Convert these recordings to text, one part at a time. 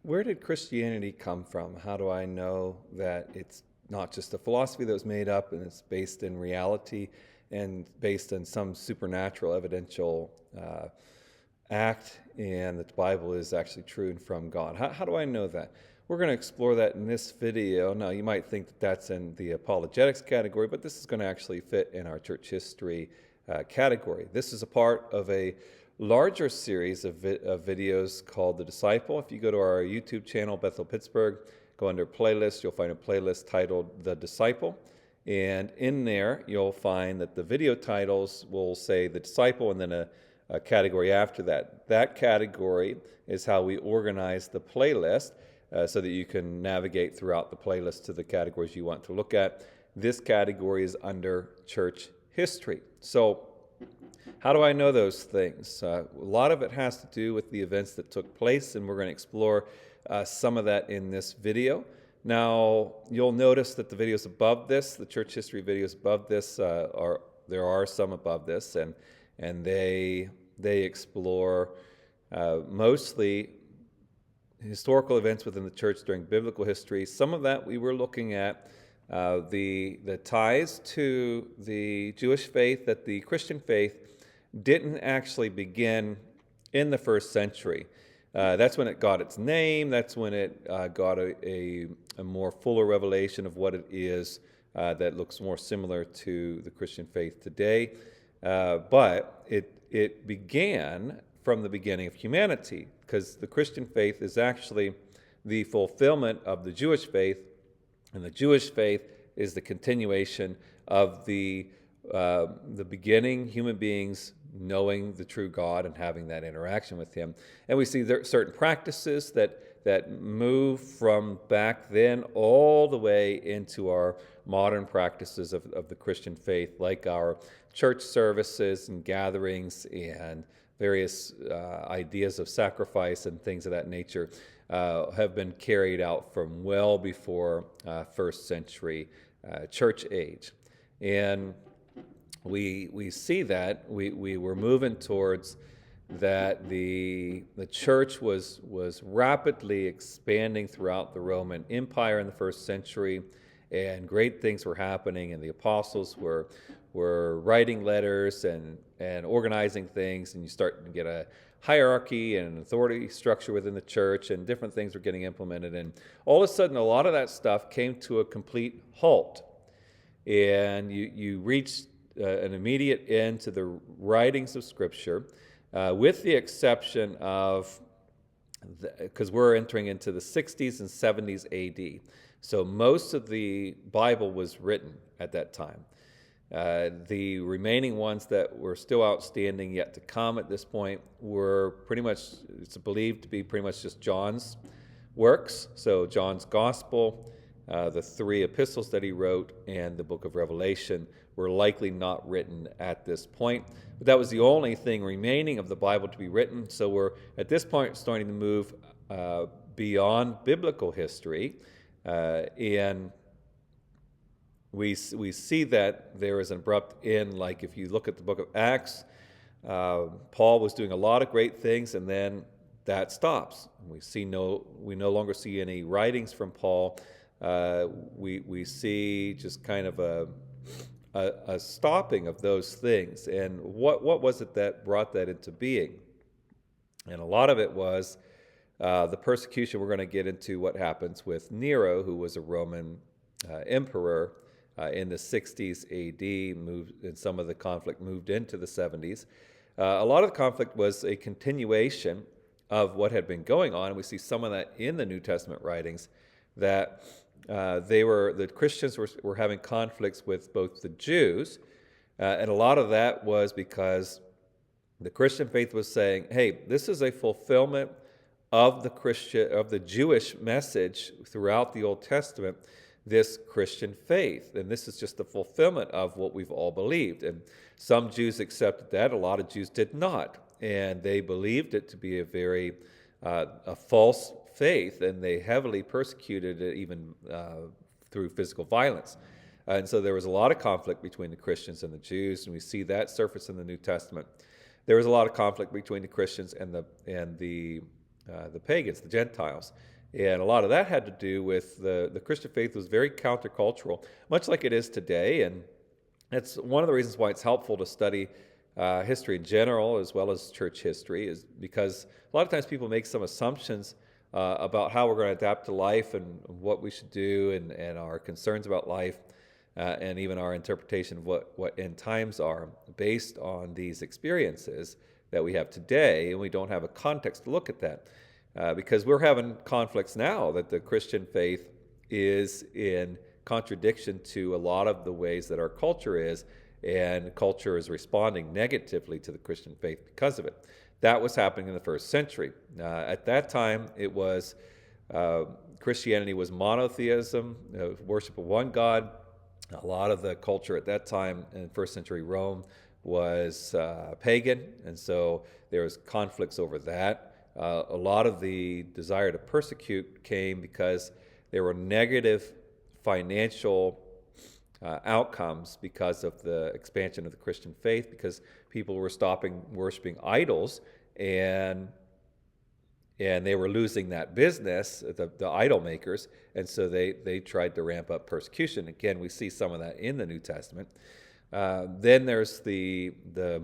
Where did Christianity come from? How do I know that it's not just a philosophy that was made up and it's based in reality and based on some supernatural evidential act, and that the Bible is actually true and from God? How do I know that? We're going to explore that in this video. Now, you might think that that's in the apologetics category, but this is going to actually fit in our church history category. This is a part of a larger series of videos called The Disciple. If you go to our YouTube channel, Bethel Pittsburgh, go under playlists, you'll find a playlist titled The Disciple. And in there, you'll find that the video titles will say The Disciple and then a category after that. That category is how we organize the playlist so that you can navigate throughout the playlist to the categories you want to look at. This category is under church history. So how do I know those things? A lot of it has to do with the events that took place, and we're going to explore some of that in this video. Now, you'll notice that the videos above this, the church history videos above this, there are some above this, and they explore mostly historical events within the church during biblical history. Some of that we were looking at the ties to the Jewish faith, that the Christian faith didn't actually begin in the first century. That's when it got its name. That's when it got a more fuller revelation of what it is that looks more similar to the Christian faith today. But it began from the beginning of humanity, because the Christian faith is actually the fulfillment of the Jewish faith, and the Jewish faith is the continuation of the beginning human beings knowing the true God and having that interaction with Him. And we see there are certain practices that move from back then all the way into our modern practices of the Christian faith, like our church services and gatherings and various ideas of sacrifice and things of that nature have been carried out from well before first century church age. And we see that we were moving towards that the church was rapidly expanding throughout the Roman Empire in the first century, and great things were happening, and the apostles were writing letters and organizing things, and you start to get a hierarchy and an authority structure within the church, and different things were getting implemented. And all of a sudden, a lot of that stuff came to a complete halt, and you reached an immediate end to the writings of Scripture, with the exception of, because we're entering into the 60s and 70s AD. So most of the Bible was written at that time. The remaining ones that were still outstanding yet to come at this point were pretty much, it's believed to be pretty much just John's works. So John's Gospel, the 3 epistles that he wrote, and the book of Revelation were likely not written at this point. But that was the only thing remaining of the Bible to be written. So we're at this point starting to move beyond biblical history, and we see that there is an abrupt end. Like if you look at the book of Acts, Paul was doing a lot of great things, and then that stops. We no longer see any writings from Paul. We see just kind of a stopping of those things. And what was it that brought that into being? And a lot of it was the persecution. We're going to get into what happens with Nero, who was a Roman emperor in the 60s AD, and some of the conflict moved into the 70s. A lot of the conflict was a continuation of what had been going on, and we see some of that in the New Testament writings, that the Christians were having conflicts with both the Jews, and a lot of that was because the Christian faith was saying, hey, this is a fulfillment of the Jewish message throughout the Old Testament, this Christian faith, and this is just the fulfillment of what we've all believed. And some Jews accepted that, a lot of Jews did not, and they believed it to be a false faith, and they heavily persecuted it, even through physical violence. And so there was a lot of conflict between the Christians and the Jews, and we see that surface in the New Testament. There was a lot of conflict between the Christians and the pagans, the Gentiles. And a lot of that had to do with the Christian faith was very countercultural, much like it is today. And that's one of the reasons why it's helpful to study history in general as well as church history, is because a lot of times people make some assumptions about how we're going to adapt to life and what we should do, and our concerns about life, and even our interpretation of what end times are based on these experiences that we have today, and we don't have a context to look at that. Because we're having conflicts now that the Christian faith is in contradiction to a lot of the ways that our culture is, and culture is responding negatively to the Christian faith because of it. That was happening in the first century. At that time, it was Christianity was monotheism, worship of one God. A lot of the culture at that time in first century Rome was pagan, and so there was conflicts over that. A lot of the desire to persecute came because there were negative financial outcomes because of the expansion of the Christian faith, because people were stopping worshiping idols, and they were losing that business, the idol makers, and so they tried to ramp up persecution. Again, we see some of that in the New Testament. Then there's the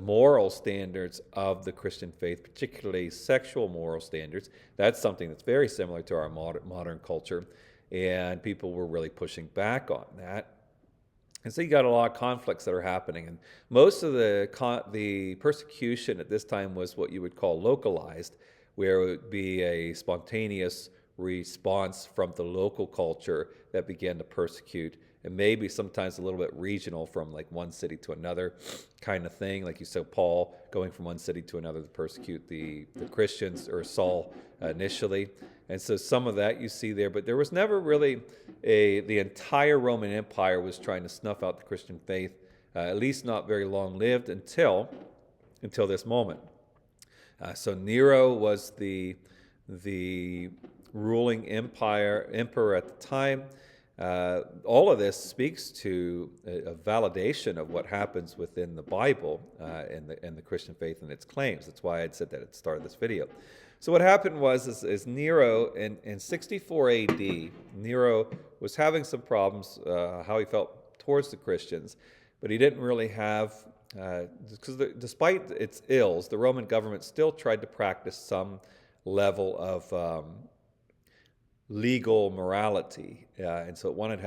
moral standards of the Christian faith, particularly sexual moral standards. That's something that's very similar to our modern culture, and people were really pushing back on that. And so you got a lot of conflicts that are happening, and most of the persecution at this time was what you would call localized, where it would be a spontaneous response from the local culture that began to persecute, and maybe sometimes a little bit regional from like one city to another kind of thing. Like you saw Paul going from one city to another to persecute the Christians, or Saul initially. And so some of that you see there, but there was never really the entire Roman Empire was trying to snuff out the Christian faith, at least not very long lived until this moment. So Nero was the ruling emperor at the time. All of this speaks to a validation of what happens within the Bible and the Christian faith and its claims. That's why I'd said that at the start of this video. So what happened was Nero in 64 AD, Nero was having some problems how he felt towards the Christians, but he didn't really have, because despite its ills, the Roman government still tried to practice some level of legal morality, and so it wanted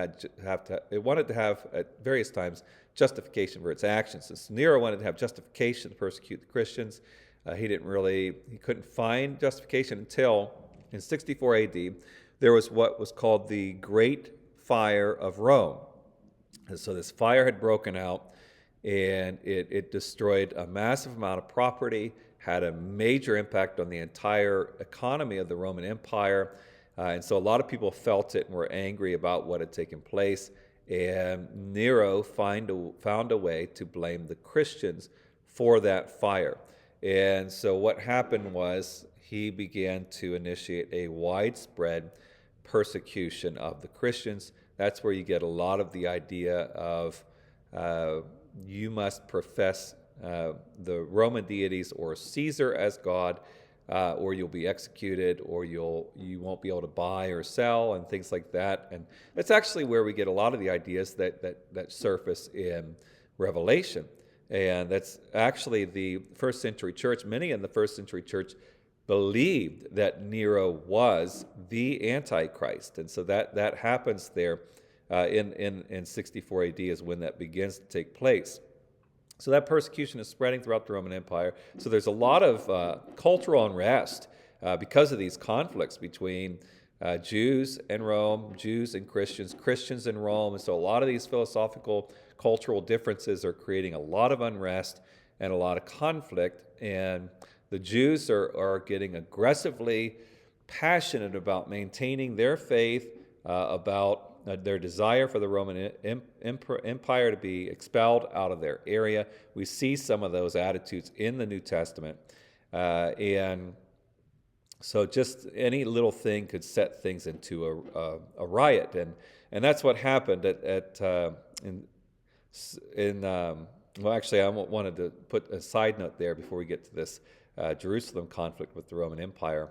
to have at various times justification for its actions. So Nero wanted to have justification to persecute the Christians. He couldn't find justification until in 64 AD there was what was called the Great Fire of Rome. And so this fire had broken out, and it destroyed a massive amount of property, had a major impact on the entire economy of the Roman Empire. And so a lot of people felt it and were angry about what had taken place. And Nero found a way to blame the Christians for that fire. And so what happened was he began to initiate a widespread persecution of the Christians. That's where you get a lot of the idea of you must profess the Roman deities or Caesar as God, or you'll be executed, or you won't be able to buy or sell, and things like that. And that's actually where we get a lot of the ideas that surface in Revelation. And that's actually the first century church. Many in the first century church believed that Nero was the Antichrist. And so that happens there in 64 AD is when that begins to take place. So that persecution is spreading throughout the Roman Empire. So there's a lot of cultural unrest because of these conflicts between Jews and Rome, Jews and Christians, Christians and Rome. And so a lot of these philosophical, cultural differences are creating a lot of unrest and a lot of conflict. And the Jews are getting aggressively passionate about maintaining their faith, about their desire for the Roman Empire to be expelled out of their area. We see some of those attitudes in the New Testament. And so just any little thing could set things into a riot. And that's what happened well, actually, I wanted to put a side note there before we get to this Jerusalem conflict with the Roman Empire.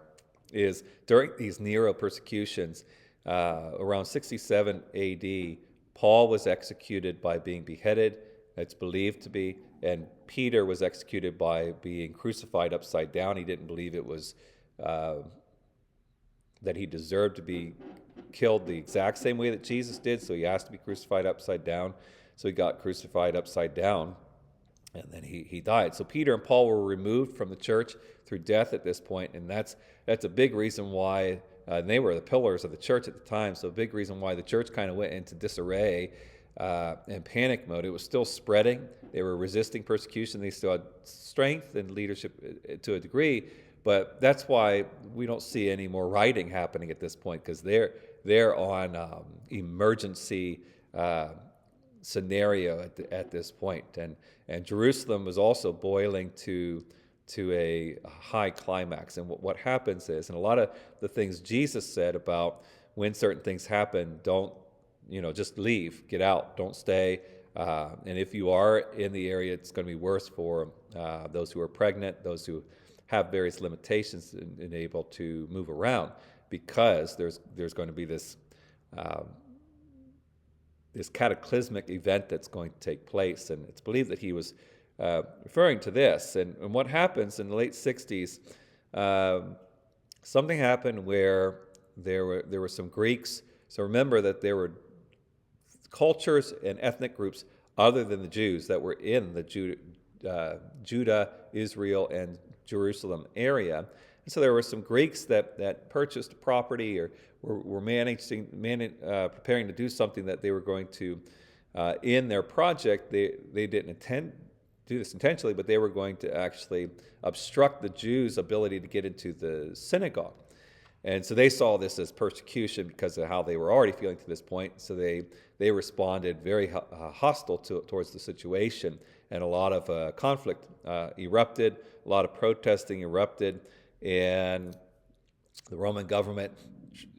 is during these Nero persecutions, around 67 AD, Paul was executed by being beheaded, it's believed to be, and Peter was executed by being crucified upside down. He didn't believe it was that he deserved to be killed the exact same way that Jesus did, so he asked to be crucified upside down. So he got crucified upside down, and then he died. So Peter and Paul were removed from the church through death at this point, and that's a big reason why, and they were the pillars of the church at the time, so a big reason why the church kind of went into disarray and panic mode. It was still spreading. They were resisting persecution. They still had strength and leadership to a degree, but that's why we don't see any more rioting happening at this point, because they're on emergency scenario at this point. And Jerusalem was also boiling to a high climax. And what happens is, and a lot of the things Jesus said about when certain things happen, don't, just leave, get out, don't stay. And if you are in the area, it's going to be worse for those who are pregnant, those who have various limitations and able to move around, because there's going to be this cataclysmic event that's going to take place. And it's believed that he was referring to this. And what happens in the late 60s, something happened where there were some Greeks. So remember that there were cultures and ethnic groups other than the Jews that were in the Judah, Israel, and Jerusalem area. And so there were some Greeks that purchased property or were preparing to do something that they were going to, in their project, they didn't intend do this intentionally, but they were going to actually obstruct the Jews' ability to get into the synagogue. And so they saw this as persecution because of how they were already feeling to this point. So they responded very hostile towards the situation, and a lot of conflict erupted, a lot of protesting erupted, and the Roman government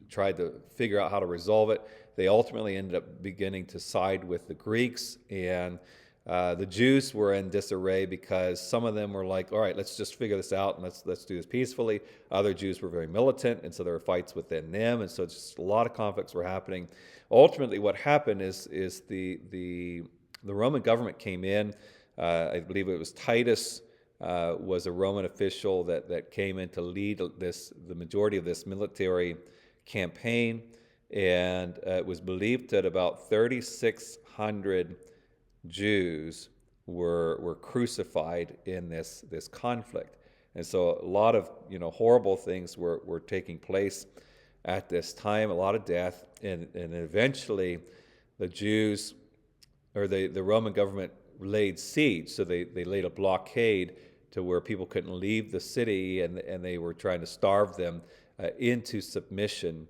tried to figure out how to resolve it. They ultimately ended up beginning to side with the Greeks, and the Jews were in disarray because some of them were like, all right, let's just figure this out and let's do this peacefully. Other Jews were very militant, and so there were fights within them, and so just a lot of conflicts were happening. Ultimately, what happened is the Roman government came in. I believe it was Titus was a Roman official that came in to lead the majority of this military campaign, and it was believed that about 3,600 Jews were crucified in this conflict. And so a lot of horrible things were taking place at this time, a lot of death, and eventually the Jews, or the Roman government, laid siege. So they laid a blockade to where people couldn't leave the city, and they were trying to starve them into submission,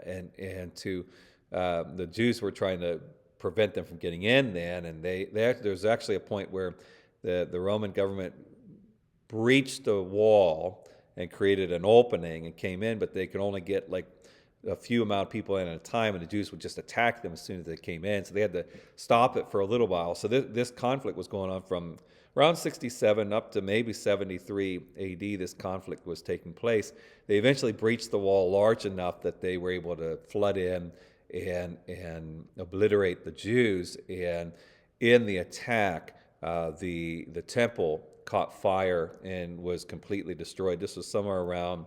and to the Jews were trying to prevent them from getting in then, and there's actually a point where the Roman government breached the wall and created an opening and came in, but they could only get like a few amount of people in at a time, and the Jews would just attack them as soon as they came in. So they had to stop it for a little while. So this conflict was going on from around 67 up to maybe 73 AD. This conflict was taking place. They eventually breached the wall large enough that they were able to flood in and obliterate the Jews. And in the attack, the temple caught fire and was completely destroyed. This was somewhere around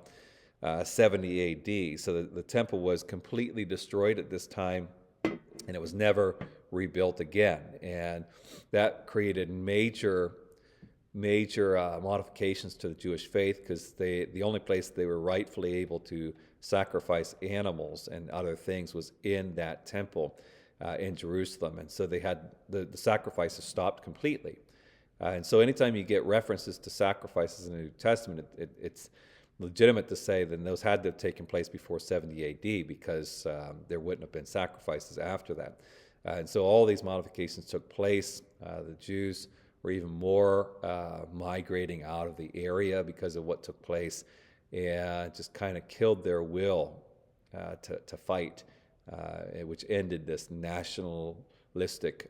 70 AD. So the temple was completely destroyed at this time, and it was never rebuilt again. And that created major modifications to the Jewish faith, because the only place they were rightfully able to sacrifice animals and other things was in that temple in Jerusalem. And so they had the sacrifices stopped completely. And so anytime you get references to sacrifices in the New Testament, it's legitimate to say that those had to have taken place before 70 AD, because there wouldn't have been sacrifices after that. And so all these modifications took place. The Jews were even more migrating out of the area because of what took place, and just kind of killed their will to fight, which ended this nationalistic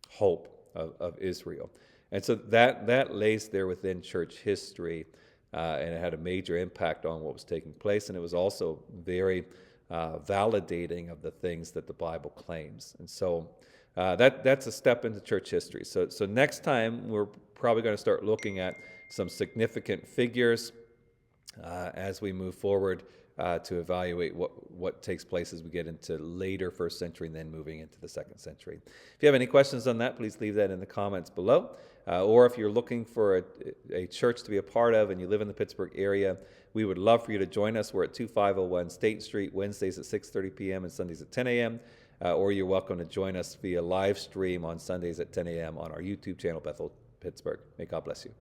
hope of Israel. And so that lays there within church history, and it had a major impact on what was taking place. And it was also very validating of the things that the Bible claims. And so that's a step into church history. So next time, we're probably going to start looking at some significant figures as we move forward to evaluate what takes place as we get into later first century and then moving into the second century. If you have any questions on that, please leave that in the comments below. Or if you're looking for a church to be a part of and you live in the Pittsburgh area, we would love for you to join us. We're at 2501 State Street, Wednesdays at 6:30 p.m. and Sundays at 10 a.m. Or you're welcome to join us via live stream on Sundays at 10 a.m. on our YouTube channel, Bethel Pittsburgh. May God bless you.